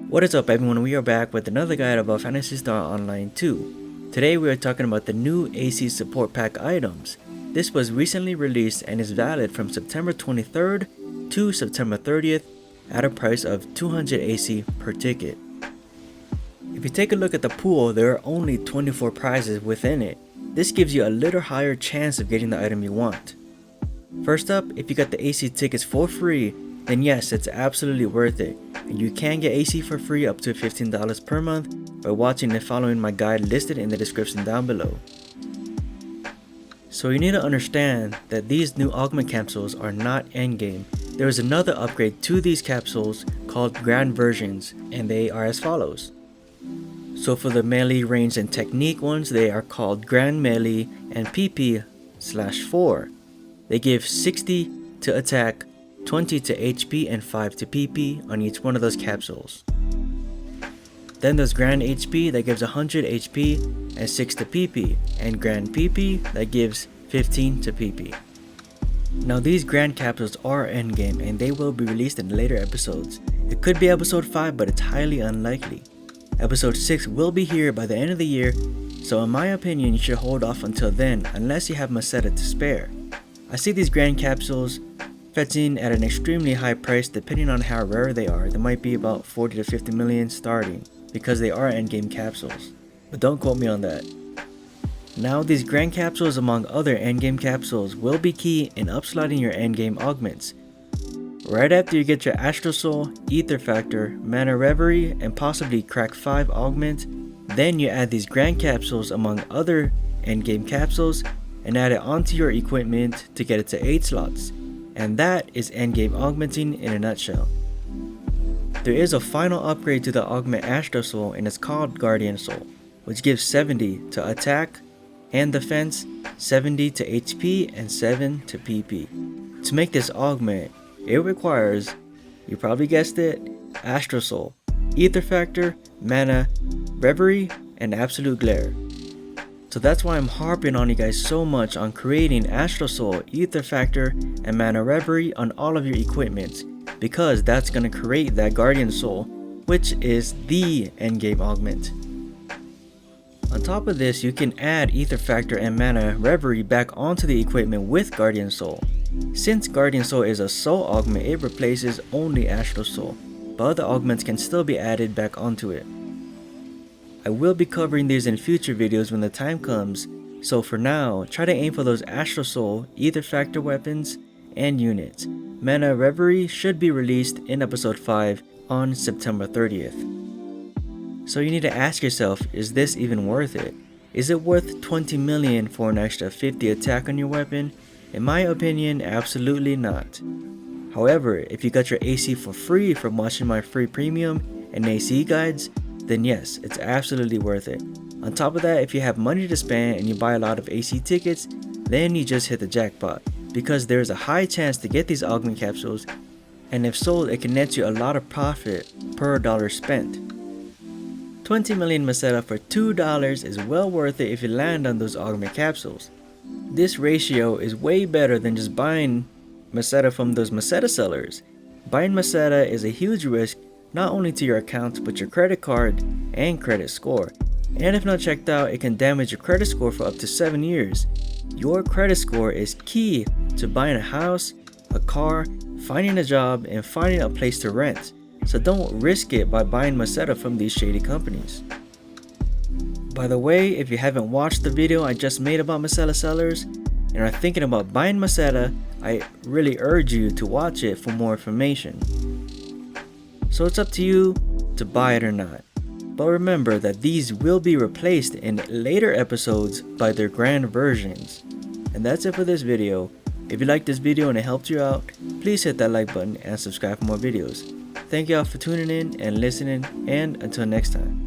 What is up everyone, we are back with another guide about Fantasy Star Online 2. Today we are talking about the new AC support pack items. This was recently released and is valid from September 23rd to September 30th at a price of 200 AC per ticket. If you take a look at the pool, there are only 24 prizes within it. This gives you a little higher chance of getting the item you want. First up, if you got the AC tickets for free, then yes, it's absolutely worth it, and you can get AC for free up to $15 per month by watching and following my guide listed in the description down below. So you need to understand that these new Augment capsules are not endgame. There is another upgrade to these capsules called Grand Versions, and they are as follows. So for the melee, range, and technique ones, they are called Grand Melee and PP/4. They give 60 to attack, 20 to HP, and 5 to PP on each one of those capsules. Then there's Grand HP that gives 100 HP and 6 to PP, and Grand PP that gives 15 to PP. Now these Grand capsules are endgame and they will be released in later episodes. It could be episode 5, but it's highly unlikely. Episode 6 will be here by the end of the year, so in my opinion you should hold off until then unless you have Meseta to spare. I see these Grand capsules fetching at an extremely high price depending on how rare they are. They might be about 40 to 50 million starting because they are endgame capsules, but don't quote me on that. Now these Grand capsules, among other endgame capsules, will be key in upsliding your endgame augments. Right after you get your Astral Soul, Ether Factor, Mana Reverie, and possibly Crack 5 Augment, then you add these Grand capsules among other endgame capsules and add it onto your equipment to get it to 8 slots. And that is endgame augmenting in a nutshell. There is a final upgrade to the Augment Astral Soul, and it's called Guardian Soul, which gives 70 to attack and defense, 70 to HP, and 7 to PP. To make this augment, it requires, you probably guessed it, Astral Soul, Ether Factor, Mana, Reverie, and Absolute Glare. So that's why I'm harping on you guys so much on creating Astral Soul, Ether Factor, and Mana Reverie on all of your equipments, because that's going to create that Guardian Soul, which is the endgame augment. On top of this, you can add Ether Factor and Mana Reverie back onto the equipment with Guardian Soul. Since Guardian Soul is a soul augment, it replaces only Astral Soul, but other augments can still be added back onto it. I will be covering these in future videos when the time comes, so for now, try to aim for those Astral Soul, Ether Factor weapons, and units. Mana Reverie should be released in episode 5 on September 30th. So you need to ask yourself, is this even worth it? Is it worth 20 million for an extra 50 attack on your weapon? In my opinion, absolutely not. However, if you got your AC for free from watching my free premium and AC guides, then yes, it's absolutely worth it. On top of that, if you have money to spend and you buy a lot of AC tickets, then you just hit the jackpot, because there is a high chance to get these Augment capsules, and if sold, it can net you a lot of profit per dollar spent. 20 million Meseta for $2 is well worth it if you land on those Augment capsules. This ratio is way better than just buying Meseta from those Meseta sellers. Buying Meseta is a huge risk, not only to your account but your credit card and credit score. And if not checked out, it can damage your credit score for up to 7 years. Your credit score is key to buying a house, a car, finding a job, and finding a place to rent. So don't risk it by buying Meseta from these shady companies. By the way, if you haven't watched the video I just made about Meseta sellers and are thinking about buying Meseta, I really urge you to watch it for more information. So it's up to you to buy it or not. But remember that these will be replaced in later episodes by their Grand Versions. And that's it for this video. If you liked this video and it helped you out, please hit that like button and subscribe for more videos. Thank y'all for tuning in and listening, and until next time.